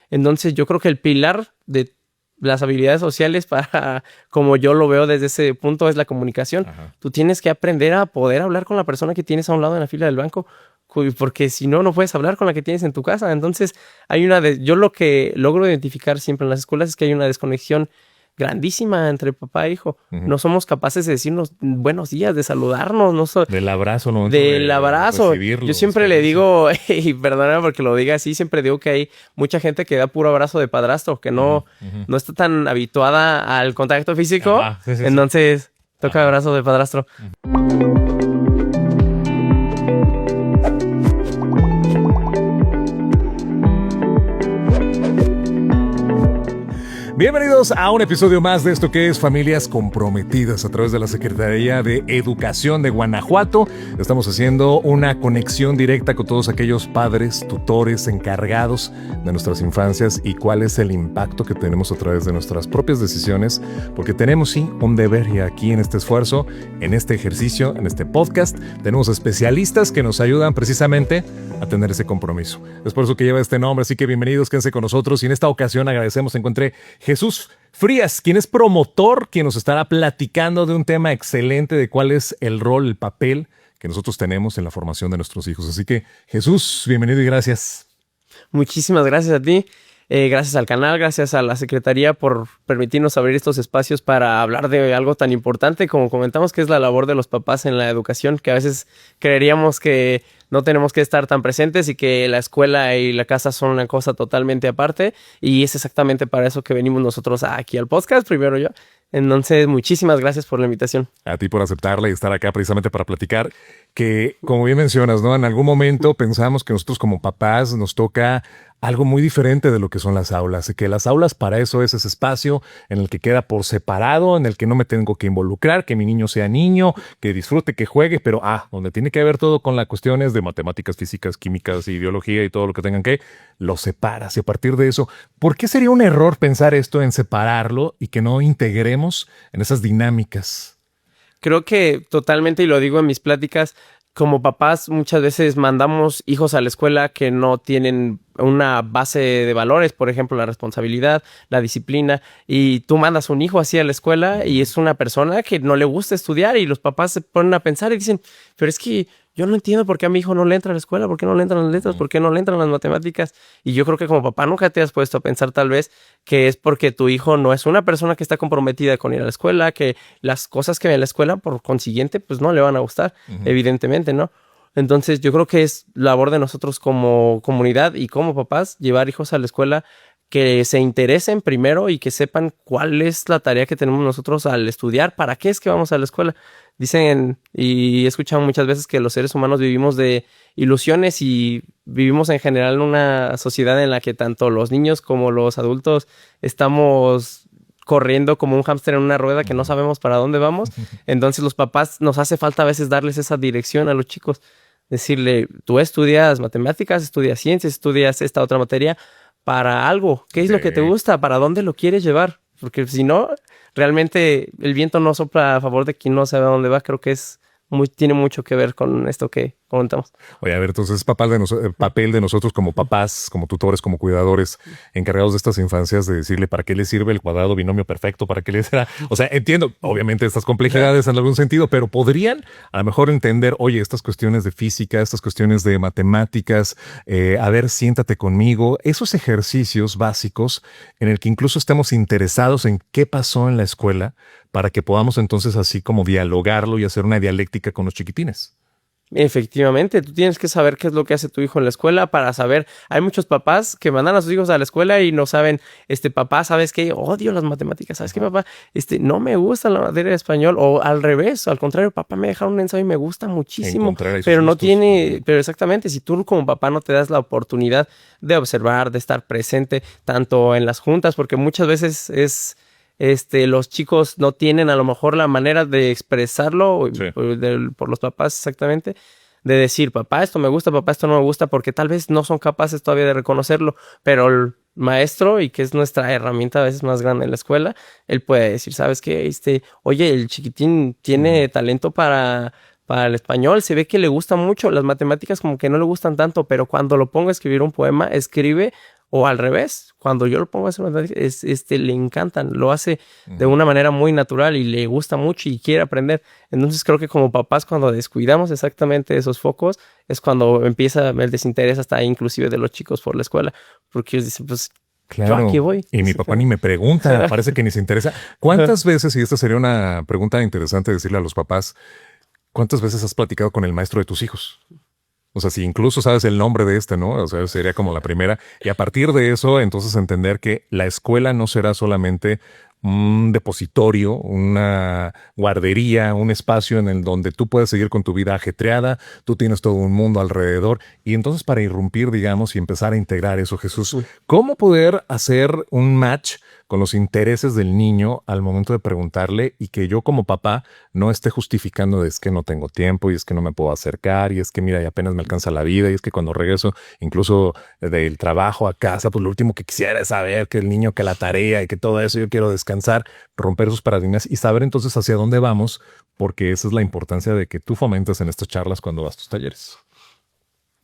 Entonces yo creo que el pilar de las habilidades sociales como yo lo veo desde ese punto, es la comunicación. Ajá. Tú tienes que aprender a poder hablar con la persona que tienes a un lado en la fila del banco, porque si no, no puedes hablar con la que tienes en tu casa. Entonces yo lo que logro identificar siempre en las escuelas es que hay una desconexión grandísima entre papá e hijo. Ujú. No somos capaces de decirnos buenos días, de saludarnos, Del abrazo, ¿no? del abrazo. Recibirlo, Yo siempre le digo, y perdóname porque lo diga así, siempre digo que hay mucha gente que da puro abrazo de padrastro, que no está tan habituada al contacto físico. Ajá, sí. Entonces, toca abrazo de padrastro. Bienvenidos a un episodio más de esto que es Familias Comprometidas a través de la Secretaría de Educación de Guanajuato. Estamos haciendo una conexión directa con todos aquellos padres, tutores, encargados de nuestras infancias y cuál es el impacto que tenemos a través de nuestras propias decisiones, porque tenemos sí un deber, y aquí en este esfuerzo, en este ejercicio, en este podcast, tenemos especialistas que nos ayudan precisamente a tener ese compromiso. Es por eso que lleva este nombre, así que bienvenidos, quédense con nosotros, y en esta ocasión agradecemos, encontré Jesús Frías, quien es promotor, quien nos estará platicando de un tema excelente de cuál es el rol, el papel que nosotros tenemos en la formación de nuestros hijos. Así que, Jesús, bienvenido y gracias. Muchísimas gracias a ti. Gracias al canal, gracias a la Secretaría por permitirnos abrir estos espacios para hablar de algo tan importante como comentamos, que es la labor de los papás en la educación, que a veces creeríamos que no tenemos que estar tan presentes y que la escuela y la casa son una cosa totalmente aparte, y es exactamente para eso que venimos nosotros aquí al podcast, primero yo. Entonces, muchísimas gracias por la invitación. A ti por aceptarla y estar acá precisamente para platicar, que como bien mencionas, ¿no? En algún momento pensamos que nosotros como papás nos toca algo muy diferente de lo que son las aulas, y que las aulas para eso es ese espacio en el que queda por separado, en el que no me tengo que involucrar, que mi niño sea niño, que disfrute, que juegue, pero donde tiene que ver todo con las cuestiones de matemáticas, físicas, químicas y biología y todo lo que tengan que, lo separas. Y a partir de eso, ¿por qué sería un error pensar esto en separarlo y que no integremos en esas dinámicas? Creo que totalmente, y lo digo en mis pláticas, como papás muchas veces mandamos hijos a la escuela que no tienen una base de valores, por ejemplo, la responsabilidad, la disciplina, y tú mandas un hijo así a la escuela y es una persona que no le gusta estudiar, y los papás se ponen a pensar y dicen, pero es que yo no entiendo por qué a mi hijo no le entra a la escuela, por qué no le entran las letras, por qué no le entran las matemáticas. Y yo creo que como papá nunca te has puesto a pensar tal vez que es porque tu hijo no es una persona que está comprometida con ir a la escuela, que las cosas que ve en la escuela por consiguiente pues no le van a gustar, evidentemente, ¿no? Entonces yo creo que es labor de nosotros como comunidad y como papás llevar hijos a la escuela que se interesen primero y que sepan cuál es la tarea que tenemos nosotros al estudiar, para qué es que vamos a la escuela. Dicen, y he escuchado muchas veces, que los seres humanos vivimos de ilusiones y vivimos en general en una sociedad en la que tanto los niños como los adultos estamos corriendo como un hámster en una rueda que no sabemos para dónde vamos. Entonces los papás nos hace falta a veces darles esa dirección a los chicos. Decirle, tú estudias matemáticas, estudias ciencias, estudias esta otra materia para algo. ¿Qué es lo que te gusta? ¿Para dónde lo quieres llevar? Porque si no, realmente el viento no sopla a favor de quien no sabe a dónde va. Creo que tiene mucho que ver con esto que comentamos. Oye, a ver, entonces papel de nosotros como papás, como tutores, como cuidadores, encargados de estas infancias, de decirle para qué les sirve el cuadrado binomio perfecto, para qué les será. O sea, entiendo, obviamente, estas complejidades en algún sentido, pero podrían a lo mejor entender, oye, estas cuestiones de física, estas cuestiones de matemáticas, a ver, siéntate conmigo, esos ejercicios básicos en el que incluso estemos interesados en qué pasó en la escuela, para que podamos entonces así como dialogarlo y hacer una dialéctica con los chiquitines. Efectivamente, tú tienes que saber qué es lo que hace tu hijo en la escuela para saber. Hay muchos papás que mandan a sus hijos a la escuela y no saben, papá, ¿sabes qué? Odio las matemáticas, ¿sabes qué, papá? No me gusta la materia de español, o al revés, al contrario, papá, me dejaron un ensayo y me gusta muchísimo, pero no tiene, pero exactamente, si tú como papá no te das la oportunidad de observar, de estar presente, tanto en las juntas, porque muchas veces los chicos no tienen a lo mejor la manera de expresarlo, sí, por los papás exactamente, de decir, papá, esto me gusta, papá, esto no me gusta, porque tal vez no son capaces todavía de reconocerlo, pero el maestro, y que es nuestra herramienta a veces más grande en la escuela, él puede decir, ¿sabes qué? Oye, el chiquitín tiene talento para el español, se ve que le gusta mucho, las matemáticas como que no le gustan tanto, pero cuando lo pongo a escribir un poema, escribe O al revés, cuando yo lo pongo a hacer matemáticas, le encantan, lo hace de una manera muy natural y le gusta mucho y quiere aprender. Entonces creo que como papás, cuando descuidamos exactamente esos focos, es cuando empieza el desinterés hasta inclusive de los chicos por la escuela, porque ellos dicen, pues, yo Claro, aquí voy. y mi papá ni me pregunta, parece que ni se interesa. ¿Cuántas veces, y esta sería una pregunta interesante decirle a los papás, cuántas veces has platicado con el maestro de tus hijos? O sea, si incluso sabes el nombre de ¿no? O sea, sería como la primera. Y a partir de eso, entonces entender que la escuela no será solamente un depositorio, una guardería, un espacio en el donde tú puedes seguir con tu vida ajetreada, tú tienes todo un mundo alrededor. Y entonces para irrumpir, digamos, y empezar a integrar eso, Jesús, ¿cómo poder hacer un match con los intereses del niño al momento de preguntarle y que yo como papá no esté justificando de es que no tengo tiempo y es que no me puedo acercar y es que mira, y apenas me alcanza la vida y es que cuando regreso incluso del trabajo a casa, pues lo último que quisiera es saber que el niño, que la tarea y que todo eso, yo quiero descansar, romper esos paradigmas y saber entonces hacia dónde vamos, porque esa es la importancia de que tú fomentes en estas charlas cuando vas a tus talleres.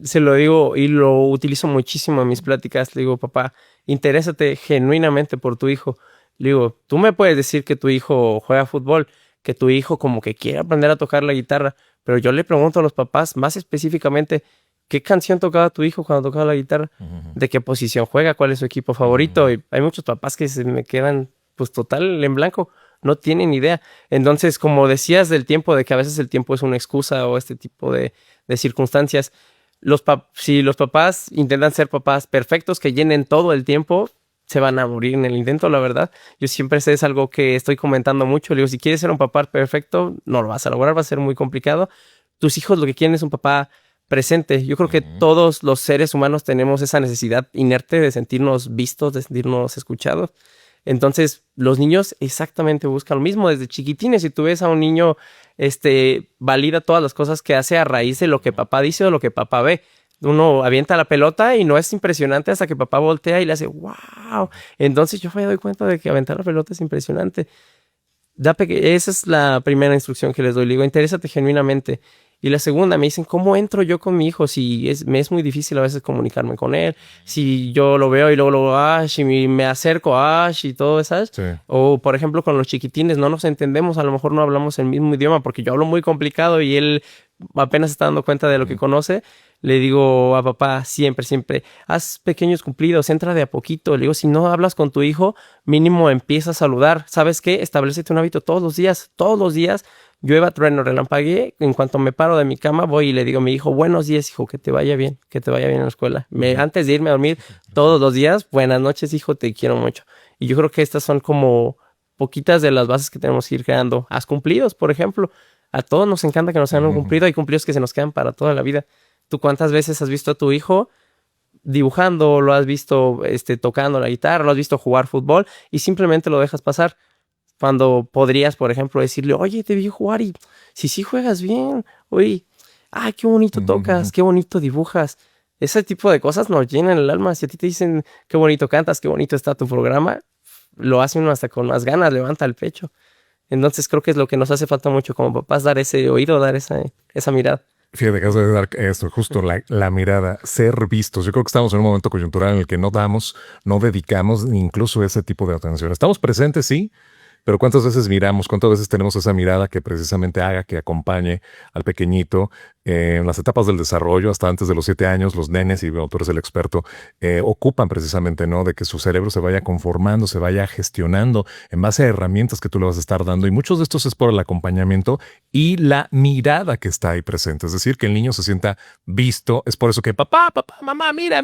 Se lo digo y lo utilizo muchísimo en mis pláticas. Le digo, papá, interésate genuinamente por tu hijo. Le digo, tú me puedes decir que tu hijo juega fútbol, que tu hijo como que quiere aprender a tocar la guitarra, pero yo le pregunto a los papás más específicamente, ¿qué canción tocaba tu hijo cuando tocaba la guitarra? ¿De qué posición juega? ¿Cuál es su equipo favorito? Y hay muchos papás que se me quedan pues total en blanco, no tienen idea. Entonces, como decías del tiempo, de que a veces el tiempo es una excusa o este tipo de circunstancias, si los papás intentan ser papás perfectos que llenen todo el tiempo, se van a morir en el intento, la verdad. Yo siempre es algo que estoy comentando mucho. Le digo, si quieres ser un papá perfecto, no lo vas a lograr, va a ser muy complicado. Tus hijos lo que quieren es un papá presente. Yo creo que todos los seres humanos tenemos esa necesidad inerte de sentirnos vistos, de sentirnos escuchados. Entonces, los niños exactamente buscan lo mismo desde chiquitines. Si tú ves a un niño, valida todas las cosas que hace a raíz de lo que papá dice o lo que papá ve. Uno avienta la pelota y no es impresionante hasta que papá voltea y le hace ¡wow! Entonces yo me doy cuenta de que aventar la pelota es impresionante. Esa es la primera instrucción que les doy. Le digo, interésate genuinamente. Y la segunda, me dicen, ¿cómo entro yo con mi hijo? Si me es muy difícil a veces comunicarme con él. Si yo lo veo y luego y me acerco y todo eso. Sí. O, por ejemplo, con los chiquitines, no nos entendemos. A lo mejor no hablamos el mismo idioma porque yo hablo muy complicado y él apenas está dando cuenta de lo que conoce. Le digo a papá siempre, haz pequeños cumplidos, entra de a poquito. Le digo, si no hablas con tu hijo, mínimo empieza a saludar. ¿Sabes qué? Establécete un hábito todos los días. Llueva, trueno, relampaguee, en cuanto me paro de mi cama, voy y le digo a mi hijo, buenos días, hijo, que te vaya bien en la escuela. Antes de irme a dormir, todos los días, buenas noches, hijo, te quiero mucho. Y yo creo que estas son como poquitas de las bases que tenemos que ir creando. Haz cumplidos, por ejemplo. A todos nos encanta que nos hagan un cumplido. Hay cumplidos que se nos quedan para toda la vida. ¿Tú cuántas veces has visto a tu hijo dibujando, lo has visto tocando la guitarra, lo has visto jugar fútbol y simplemente lo dejas pasar? Cuando podrías, por ejemplo, decirle, oye, te vi jugar y sí juegas bien, oye, qué bonito tocas, qué bonito dibujas. Ese tipo de cosas nos llenan el alma. Si a ti te dicen qué bonito cantas, qué bonito está tu programa, lo hace uno hasta con más ganas, levanta el pecho. Entonces creo que es lo que nos hace falta mucho como papás, dar ese oído, dar esa mirada. Fíjate, acabas de dar esto, justo la mirada, ser vistos. Yo creo que estamos en un momento coyuntural en el que no dedicamos incluso ese tipo de atención. Estamos presentes, sí, pero ¿cuántas veces miramos? ¿Cuántas veces tenemos esa mirada que precisamente haga, que acompañe al pequeñito en las etapas del desarrollo, hasta antes de los 7 años? Los nenes, y bueno, tú eres el experto, ocupan precisamente, ¿no?, de que su cerebro se vaya conformando, se vaya gestionando en base a herramientas que tú le vas a estar dando. Y muchos de estos es por el acompañamiento y la mirada que está ahí presente. Es decir, que el niño se sienta visto. Es por eso que papá, mamá, mira.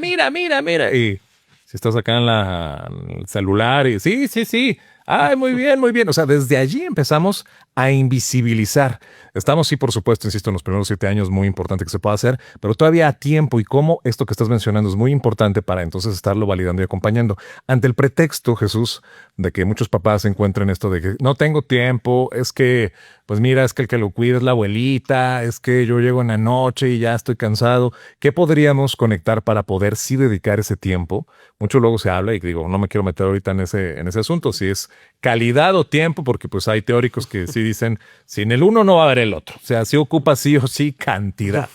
Y si estás acá en el celular y sí. Ay, muy bien. O sea, desde allí empezamos a invisibilizar. Estamos, sí, por supuesto, insisto, en los primeros 7 años, muy importante que se pueda hacer, pero todavía a tiempo, y cómo esto que estás mencionando es muy importante para entonces estarlo validando y acompañando. Ante el pretexto, Jesús, de que muchos papás encuentren esto de que no tengo tiempo, es que, pues mira, es que el que lo cuida es la abuelita, es que yo llego en la noche y ya estoy cansado. ¿Qué podríamos conectar para poder sí dedicar ese tiempo? Mucho luego se habla, y digo, no me quiero meter ahorita en ese asunto, si es calidad o tiempo, porque pues hay teóricos que sí dicen, sin el uno no va a haber el otro. O sea, sí ocupa sí o sí cantidad.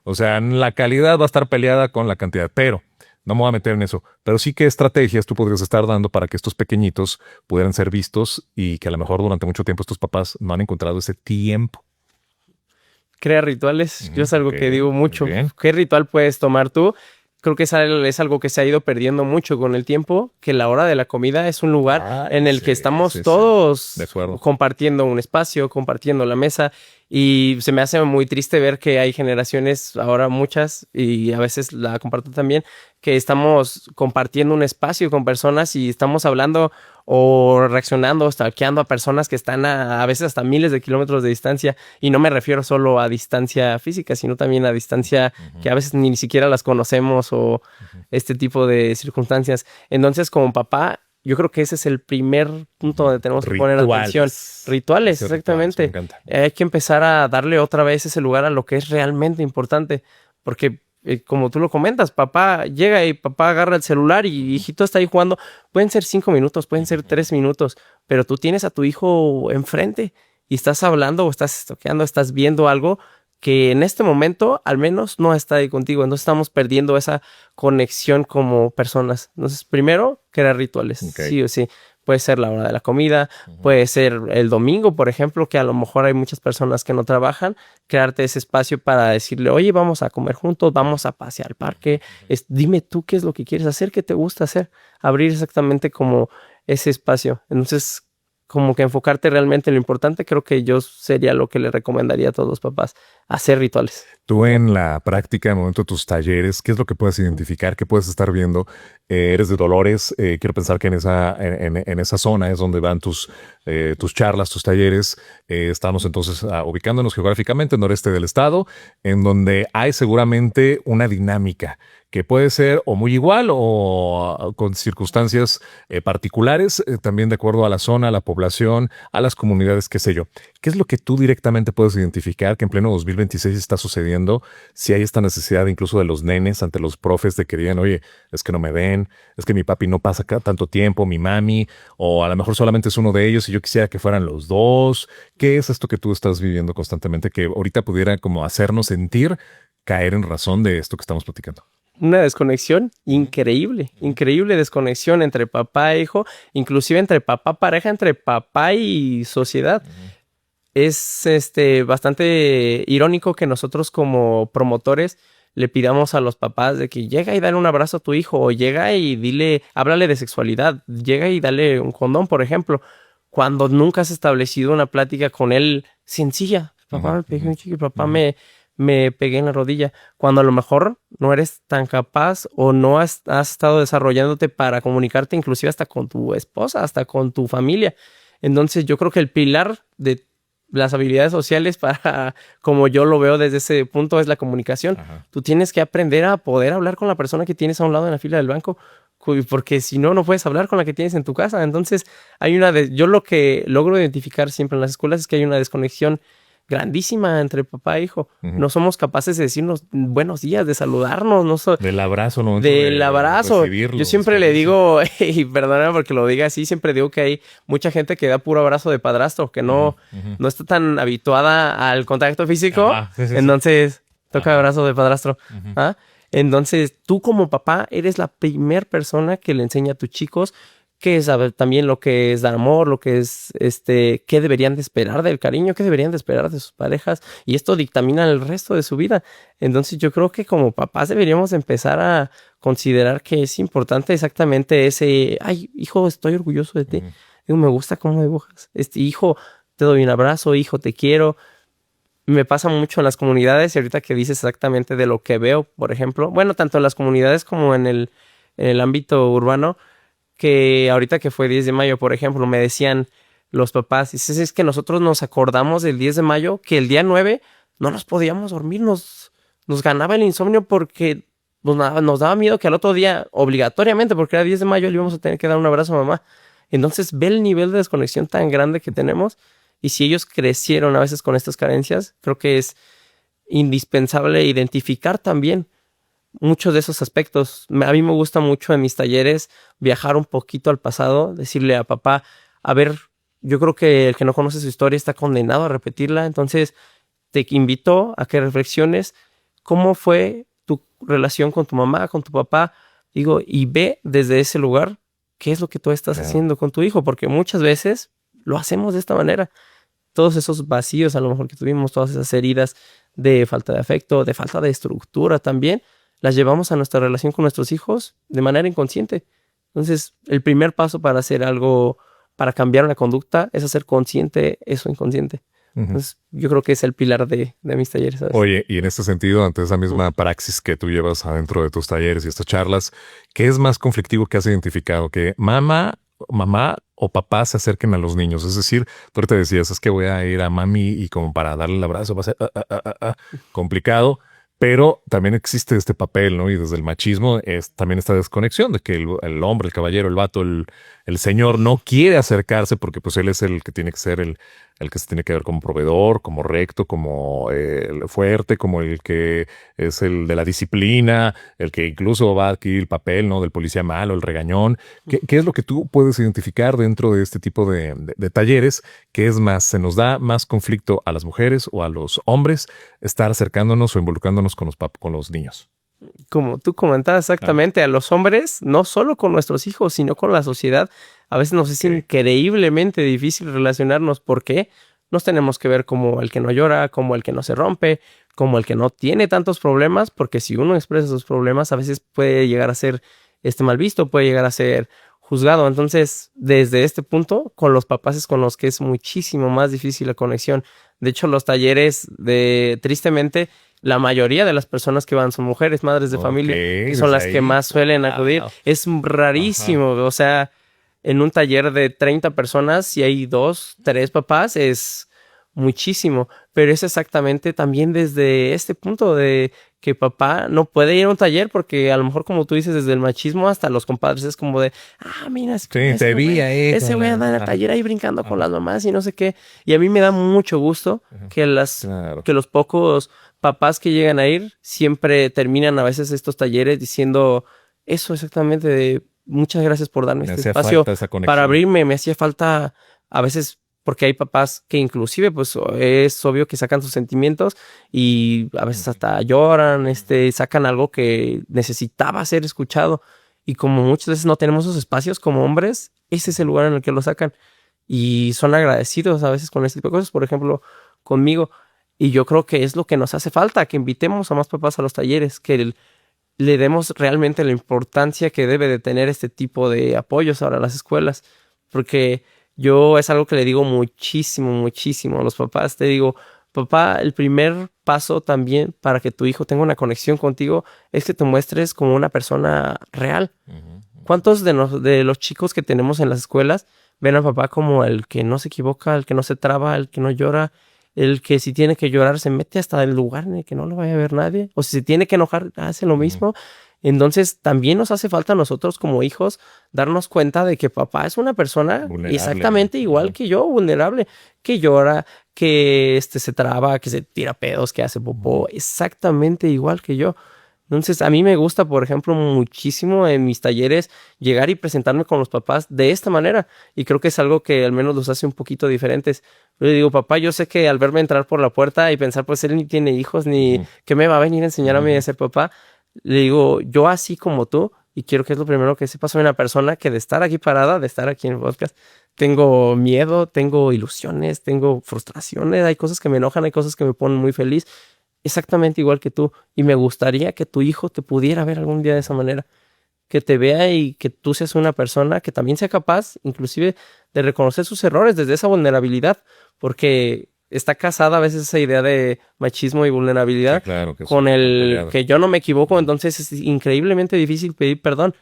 O sea, la calidad va a estar peleada con la cantidad, pero no me voy a meter en eso, pero sí qué estrategias tú podrías estar dando para que estos pequeñitos pudieran ser vistos y que a lo mejor durante mucho tiempo estos papás no han encontrado ese tiempo. Crea rituales. Yo es algo Ok, que digo muy mucho. bien. ¿Qué ritual puedes tomar tú? Creo que es algo que se ha ido perdiendo mucho con el tiempo, que la hora de la comida es un lugar Ay, en el sí, que estamos sí, sí. todos De acuerdo. compartiendo un espacio, compartiendo la mesa, y se me hace muy triste ver que hay generaciones, ahora muchas, y a veces la comparto también, que estamos compartiendo un espacio con personas y estamos hablando o reaccionando o stalkeando a personas que están a veces hasta miles de kilómetros de distancia, y no me refiero solo a distancia física, sino también a distancia que a veces ni siquiera las conocemos o este tipo de circunstancias. Entonces, como papá, yo creo que ese es el primer punto donde tenemos que poner atención. Rituales, Ese exactamente. me encanta. Hay que empezar a darle otra vez ese lugar a lo que es realmente importante, porque como tú lo comentas, papá llega y papá agarra el celular y hijito está ahí jugando. Pueden ser 5 minutos, pueden ser 3 minutos, pero tú tienes a tu hijo enfrente y estás hablando o estás estoqueando, estás viendo algo que en este momento al menos no está ahí contigo. Entonces estamos perdiendo esa conexión como personas. Entonces, primero, crear rituales, Ok. sí o sí. Puede ser la hora de la comida, puede ser el domingo, por ejemplo, que a lo mejor hay muchas personas que no trabajan, crearte ese espacio para decirle, oye, vamos a comer juntos, vamos a pasear al parque, dime tú qué es lo que quieres hacer, qué te gusta hacer, abrir exactamente como ese espacio. Entonces, como que enfocarte realmente en lo importante, creo que yo sería lo que le recomendaría a todos los papás, hacer rituales. Tú en la práctica, en el momento de tus talleres, ¿qué es lo que puedes identificar? ¿Qué puedes estar viendo? Eres de Dolores, quiero pensar que en esa zona es donde van tus charlas, tus talleres. Estamos entonces ubicándonos geográficamente en noreste del estado, en donde hay seguramente una dinámica que puede ser o muy igual o con circunstancias particulares, también de acuerdo a la zona, a la población, a las comunidades, qué sé yo. ¿Qué es lo que tú directamente puedes identificar que en pleno 2026 está sucediendo? Si hay esta necesidad incluso de los nenes ante los profes de que digan, oye, es que no me ven, es que mi papi no pasa acá tanto tiempo, mi mami, o a lo mejor solamente es uno de ellos y yo quisiera que fueran los dos. ¿Qué es esto que tú estás viviendo constantemente que ahorita pudiera como hacernos sentir caer en razón de esto que estamos platicando? Una desconexión increíble, increíble desconexión entre papá e hijo, inclusive entre papá pareja, entre papá y sociedad. Es bastante irónico que nosotros como promotores le pidamos a los papás de que llega y dale un abrazo a tu hijo, o llega y háblale de sexualidad, llega y dale un condón, por ejemplo, cuando nunca has establecido una plática con él sencilla. Papá me pegué un chico, papá me pegué en la rodilla, cuando a lo mejor no eres tan capaz o no has estado desarrollándote para comunicarte inclusive hasta con tu esposa, hasta con tu familia. Entonces yo creo que el pilar de las habilidades sociales para, como yo lo veo desde ese punto, es la comunicación. Ajá. Tú tienes que aprender a poder hablar con la persona que tienes a un lado en la fila del banco, porque si no, no puedes hablar con la que tienes en tu casa. Entonces yo lo que logro identificar siempre en las escuelas es que hay una desconexión grandísima entre papá e hijo. No somos capaces de decirnos buenos días, de saludarnos, Del abrazo, ¿no? Del abrazo. Recibirlo, Yo siempre le digo, y perdóname porque lo diga así, siempre digo que hay mucha gente que da puro abrazo de padrastro, que no está tan habituada al contacto físico. Ajá, sí. Entonces, toca abrazo de padrastro. ¿Ah? Entonces, tú como papá eres la primer persona que le enseña a tus chicos qué es también lo que es dar amor, lo que es qué deberían de esperar del cariño, qué deberían de esperar de sus parejas, y esto dictamina el resto de su vida. Entonces yo creo que como papás deberíamos empezar a considerar que es importante exactamente ese, ay, hijo, estoy orgulloso de ti, digo, me gusta cómo dibujas, hijo, te doy un abrazo, hijo, te quiero. Me pasa mucho en las comunidades, y ahorita que dices exactamente de lo que veo, por ejemplo, bueno, tanto en las comunidades como en el ámbito urbano, que ahorita que fue 10 de mayo, por ejemplo, me decían los papás, es que nosotros nos acordamos del 10 de mayo, que el día 9 no nos podíamos dormir, nos ganaba el insomnio porque nos daba miedo que al otro día, obligatoriamente, porque era 10 de mayo, le íbamos a tener que dar un abrazo a mamá. Entonces, ve el nivel de desconexión tan grande que tenemos, y si ellos crecieron a veces con estas carencias, creo que es indispensable identificar también muchos de esos aspectos. A mí me gusta mucho en mis talleres viajar un poquito al pasado, decirle a papá, a ver, yo creo que el que no conoce su historia está condenado a repetirla, entonces te invito a que reflexiones cómo fue tu relación con tu mamá, con tu papá, Digo, y ve desde ese lugar qué es lo que tú estás haciendo con tu hijo, porque muchas veces lo hacemos de esta manera. Todos esos vacíos a lo mejor que tuvimos, todas esas heridas de falta de afecto, de falta de estructura también, las llevamos a nuestra relación con nuestros hijos de manera inconsciente. Entonces, el primer paso para hacer algo, para cambiar una conducta, es hacer consciente eso inconsciente. Entonces, yo creo que es el pilar de mis talleres, ¿sabes? Oye, y en este sentido, ante esa misma praxis que tú llevas adentro de tus talleres y estas charlas, ¿qué es más conflictivo que has identificado? ¿Que mamá o papá se acerquen a los niños? Es decir, tú te decías, es que voy a ir a mami y como para darle el abrazo va a ser complicado. Pero también existe este papel, ¿no? Y desde el machismo es también esta desconexión de que el hombre, el caballero, el vato, el señor no quiere acercarse porque pues él es el que tiene que ser el que se tiene que ver como proveedor, como recto, como el fuerte, como el que es el de la disciplina, el que incluso va a adquirir el papel, ¿no? Del policía malo, el regañón. ¿Qué es lo que tú puedes identificar dentro de este tipo de talleres? ¿Qué es más? ¿Se nos da más conflicto a las mujeres o a los hombres estar acercándonos o involucrándonos con los niños? Como tú comentabas exactamente, a los hombres, no solo con nuestros hijos, sino con la sociedad, a veces nos es increíblemente difícil relacionarnos. ¿Por qué? Nos tenemos que ver como el que no llora, como el que no se rompe, como el que no tiene tantos problemas, porque si uno expresa sus problemas, a veces puede llegar a ser mal visto, puede llegar a ser juzgado. Entonces, desde este punto, con los papás es con los que es muchísimo más difícil la conexión. De hecho, los talleres tristemente, la mayoría de las personas que van son mujeres, madres de familia, que son las que más suelen acudir. Es rarísimo, o sea, en un taller de 30 personas, si hay 2, 3 papás, es muchísimo. Pero es exactamente también desde este punto de que papá no puede ir a un taller porque a lo mejor, como tú dices, desde el machismo hasta los compadres es como de, mira, te vi ahí. Ese güey anda en el taller ahí brincando con las mamás y no sé qué. Y a mí me da mucho gusto que los pocos papás que llegan a ir siempre terminan a veces estos talleres diciendo eso exactamente de muchas gracias por darme este espacio para abrirme. Me hacía falta a veces, porque hay papás que inclusive pues es obvio que sacan sus sentimientos y a veces hasta lloran, sacan algo que necesitaba ser escuchado. Y como muchas veces no tenemos esos espacios como hombres, ese es el lugar en el que lo sacan. Y son agradecidos a veces con este tipo de cosas, por ejemplo, conmigo. Y yo creo que es lo que nos hace falta, que invitemos a más papás a los talleres, que le demos realmente la importancia que debe de tener este tipo de apoyos ahora a las escuelas. Porque yo es algo que le digo muchísimo a los papás. Te digo, papá, el primer paso también para que tu hijo tenga una conexión contigo es que te muestres como una persona real. ¿Cuántos de los chicos que tenemos en las escuelas ven a papá como el que no se equivoca, el que no se traba, el que no llora, el que si tiene que llorar se mete hasta el lugar en el que no lo vaya a ver nadie? O si se tiene que enojar, hace lo mismo. Entonces también nos hace falta a nosotros como hijos darnos cuenta de que papá es una persona vulnerable, exactamente igual que yo, vulnerable, que llora, que se traba, que se tira pedos, que hace popó, exactamente igual que yo. Entonces a mí me gusta, por ejemplo, muchísimo en mis talleres llegar y presentarme con los papás de esta manera, y creo que es algo que al menos los hace un poquito diferentes. Yo le digo, papá, yo sé que al verme entrar por la puerta y pensar, pues él ni tiene hijos, ni que me va a venir a enseñar a mí a ser papá, le digo, yo así como tú, y quiero que es lo primero que sepas, soy una persona que de estar aquí parada, de estar aquí en el podcast, tengo miedo, tengo ilusiones, tengo frustraciones, hay cosas que me enojan, hay cosas que me ponen muy feliz, exactamente igual que tú, y me gustaría que tu hijo te pudiera ver algún día de esa manera, que te vea y que tú seas una persona que también sea capaz, inclusive, de reconocer sus errores desde esa vulnerabilidad, porque está casada a veces esa idea de machismo y vulnerabilidad, sí, claro, con el que yo no me equivoco, entonces es increíblemente difícil pedir perdón.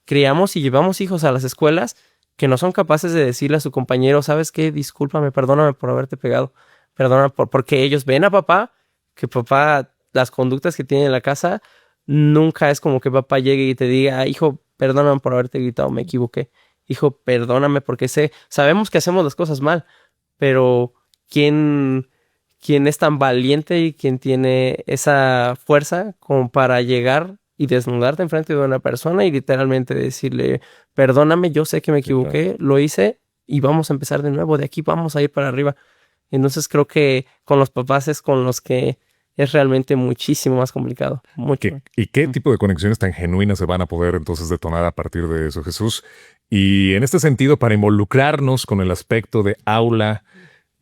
Criamos y llevamos hijos a las escuelas que no son capaces de decirle a su compañero, ¿sabes qué? Discúlpame, perdóname por haberte pegado, perdóname porque ellos ven a papá, que papá, las conductas que tiene en la casa, nunca es como que papá llegue y te diga, hijo, perdóname por haberte gritado, me equivoqué, hijo, perdóname porque sabemos que hacemos las cosas mal, pero ¿quién es tan valiente y quién tiene esa fuerza como para llegar y desnudarte enfrente de una persona y literalmente decirle, perdóname, yo sé que me equivoqué, lo hice y vamos a empezar de nuevo, de aquí vamos a ir para arriba? Entonces creo que con los papás es con los que es realmente muchísimo más complicado. Mucho. ¿Y qué tipo de conexiones tan genuinas se van a poder entonces detonar a partir de eso, Jesús? Y en este sentido, para involucrarnos con el aspecto de aula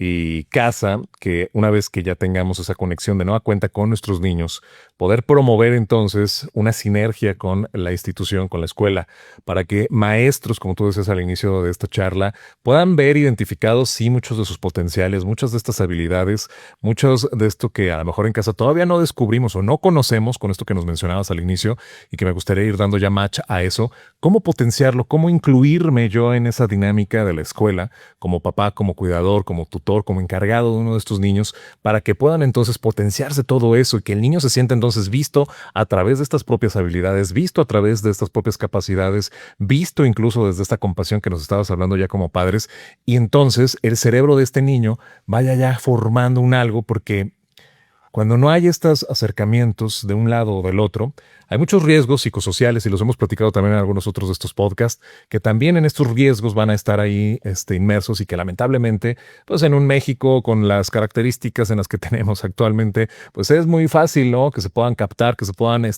y casa, que una vez que ya tengamos esa conexión de nueva cuenta con nuestros niños, poder promover entonces una sinergia con la institución, con la escuela, para que maestros, como tú decías al inicio de esta charla, puedan ver identificados, sí, muchos de sus potenciales, muchas de estas habilidades, muchos de esto que a lo mejor en casa todavía no descubrimos o no conocemos, con esto que nos mencionabas al inicio, y que me gustaría ir dando ya match a eso, cómo potenciarlo, cómo incluirme yo en esa dinámica de la escuela, como papá, como cuidador, como tutor, como encargado de uno de estos niños, para que puedan entonces potenciarse todo eso y que el niño se sienta entonces visto a través de estas propias habilidades, visto a través de estas propias capacidades, visto incluso desde esta compasión que nos estabas hablando ya como padres, y entonces el cerebro de este niño vaya ya formando un algo, porque cuando no hay estos acercamientos de un lado o del otro, hay muchos riesgos psicosociales, y los hemos platicado también en algunos otros de estos podcasts, que también en estos riesgos van a estar ahí inmersos, y que lamentablemente, pues en un México con las características en las que tenemos actualmente, pues es muy fácil, ¿no? Que se puedan captar, que se puedan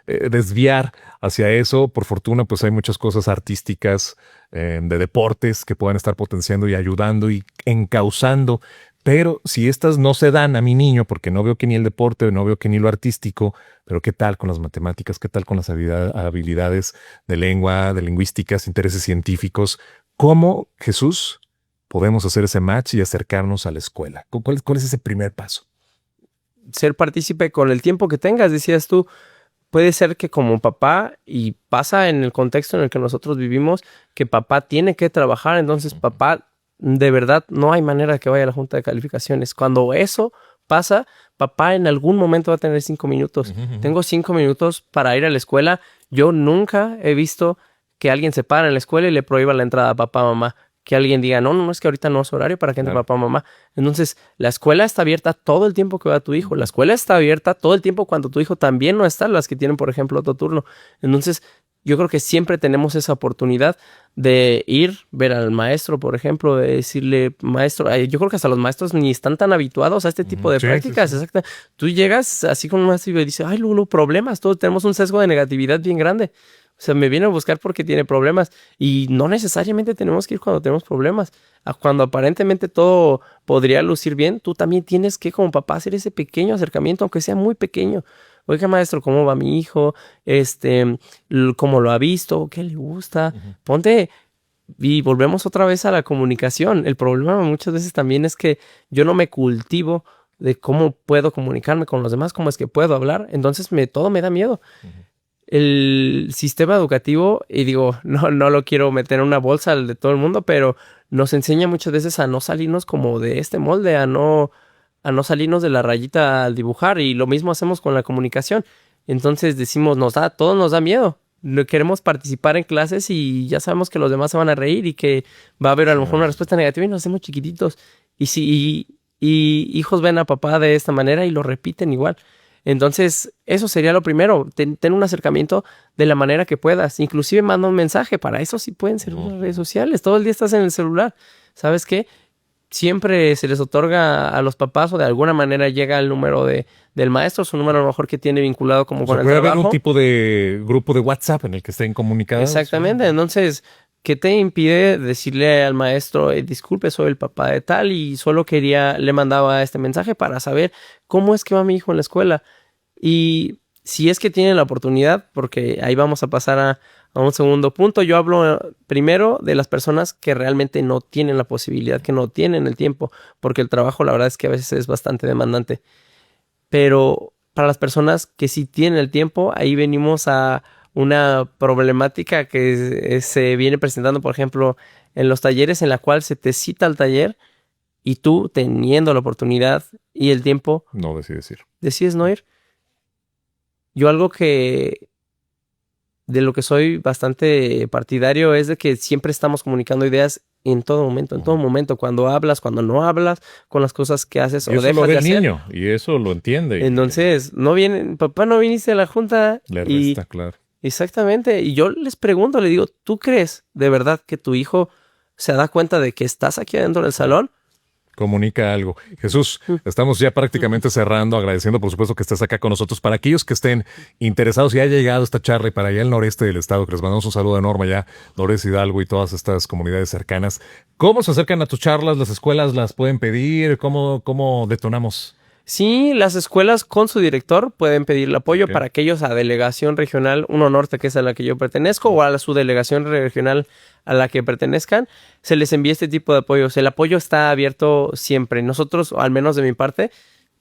desviar hacia eso. Por fortuna, pues hay muchas cosas artísticas, de deportes que puedan estar potenciando y ayudando y encauzando. Pero si estas no se dan a mi niño, porque no veo que ni el deporte, no veo que ni lo artístico, pero ¿qué tal con las matemáticas? ¿Qué tal con las habilidades de lengua, de lingüísticas, intereses científicos? ¿Cómo, Jesús, podemos hacer ese match y acercarnos a la escuela? ¿Cuál es ese primer paso? Ser partícipe con el tiempo que tengas, decías tú. Puede ser que como papá, y pasa en el contexto en el que nosotros vivimos, que papá tiene que trabajar, entonces papá, de verdad, no hay manera que vaya a la junta de calificaciones. Cuando eso pasa, papá en algún momento va a tener 5 minutos. Tengo 5 minutos para ir a la escuela. Yo nunca he visto que alguien se para en la escuela y le prohíba la entrada a papá, mamá. Que alguien diga, no, es que ahorita no es horario para que entre papá, mamá. Entonces, la escuela está abierta todo el tiempo que va tu hijo. La escuela está abierta todo el tiempo cuando tu hijo también no está, las que tienen, por ejemplo, otro turno. Entonces, yo creo que siempre tenemos esa oportunidad de ir, ver al maestro, por ejemplo, de decirle, maestro, yo creo que hasta los maestros ni están tan habituados a este tipo de prácticas. Sí. Exacto. Tú llegas así con un maestro y dices, ay, Lulu, problemas, todos tenemos un sesgo de negatividad bien grande. O sea, me viene a buscar porque tiene problemas, y no necesariamente tenemos que ir cuando tenemos problemas. Cuando aparentemente todo podría lucir bien, tú también tienes que, como papá, hacer ese pequeño acercamiento, aunque sea muy pequeño. Oiga, maestro, ¿cómo va mi hijo? ¿Cómo lo ha visto? ¿Qué le gusta? Ponte, y volvemos otra vez a la comunicación. El problema muchas veces también es que yo no me cultivo de cómo puedo comunicarme con los demás, cómo es que puedo hablar. Entonces todo me da miedo. El sistema educativo, y digo, no lo quiero meter en una bolsa de todo el mundo, pero nos enseña muchas veces a no salirnos como de este molde, a no salirnos de la rayita al dibujar, y lo mismo hacemos con la comunicación. Entonces decimos, todo nos da miedo. No queremos participar en clases y ya sabemos que los demás se van a reír y que va a haber a lo mejor una respuesta negativa, y nos hacemos chiquititos. Y hijos ven a papá de esta manera y lo repiten igual. Entonces, eso sería lo primero, ten un acercamiento de la manera que puedas. Inclusive manda un mensaje, para eso sí pueden ser unas redes sociales. Todo el día estás en el celular. ¿Sabes qué? Siempre se les otorga a los papás, o de alguna manera llega el número del maestro, su número a lo mejor que tiene vinculado como con el trabajo. Puede haber un tipo de grupo de WhatsApp en el que estén comunicados. Exactamente, ¿sí? Entonces, ¿qué te impide decirle al maestro, disculpe, soy el papá de tal y solo le mandaba este mensaje para saber cómo es que va mi hijo en la escuela? Y si es que tienen la oportunidad, porque ahí vamos a pasar a un segundo punto. Yo hablo primero de las personas que realmente no tienen la posibilidad, que no tienen el tiempo, porque el trabajo, la verdad es que a veces es bastante demandante. Pero para las personas que sí tienen el tiempo, ahí venimos a una problemática que se viene presentando, por ejemplo, en los talleres, en la cual se te cita al taller y tú, teniendo la oportunidad y el tiempo, no decides ir. Decides no ir. Yo algo de lo que soy bastante partidario es de que siempre estamos comunicando ideas en todo momento, cuando hablas, cuando no hablas, con las cosas que haces o dejas de hacer. Eso lo ve el niño, y eso lo entiende. Entonces, papá, no viniste a la junta. Le resta, claro. Exactamente, y yo les pregunto, le digo, ¿tú crees de verdad que tu hijo se da cuenta de que estás aquí adentro del salón? comunica algo. Jesús, estamos ya prácticamente cerrando, agradeciendo por supuesto que estés acá con nosotros. Para aquellos que estén interesados y haya llegado esta charla y para allá el noreste del estado, que les mandamos un saludo enorme ya, Dolores Hidalgo y todas estas comunidades cercanas, ¿cómo se acercan a tus charlas? ¿Las escuelas las pueden pedir? ¿Cómo detonamos? Sí, las escuelas con su director pueden pedir el apoyo Ok. para aquellos a delegación regional 1 Norte, que es a la que yo pertenezco, o a su delegación regional a la que pertenezcan, se les envía este tipo de apoyos. El apoyo está abierto siempre. Nosotros, o al menos de mi parte,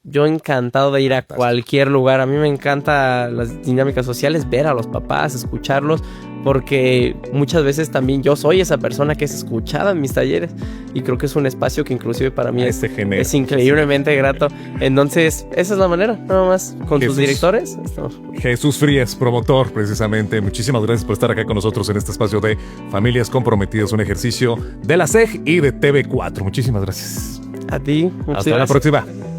yo encantado de ir a cualquier lugar. A mí me encanta las dinámicas sociales, ver a los papás, escucharlos, porque muchas veces también yo soy esa persona que es escuchada en mis talleres y creo que es un espacio que inclusive para mí es increíblemente grato. Entonces, esa es la manera, nada más, con sus directores. Jesús Frías, promotor precisamente. Muchísimas gracias por estar acá con nosotros en este espacio de Familias Comprometidas, un ejercicio de la SEG y de TV4. Muchísimas gracias. A ti, muchas Hasta la gracias. próxima.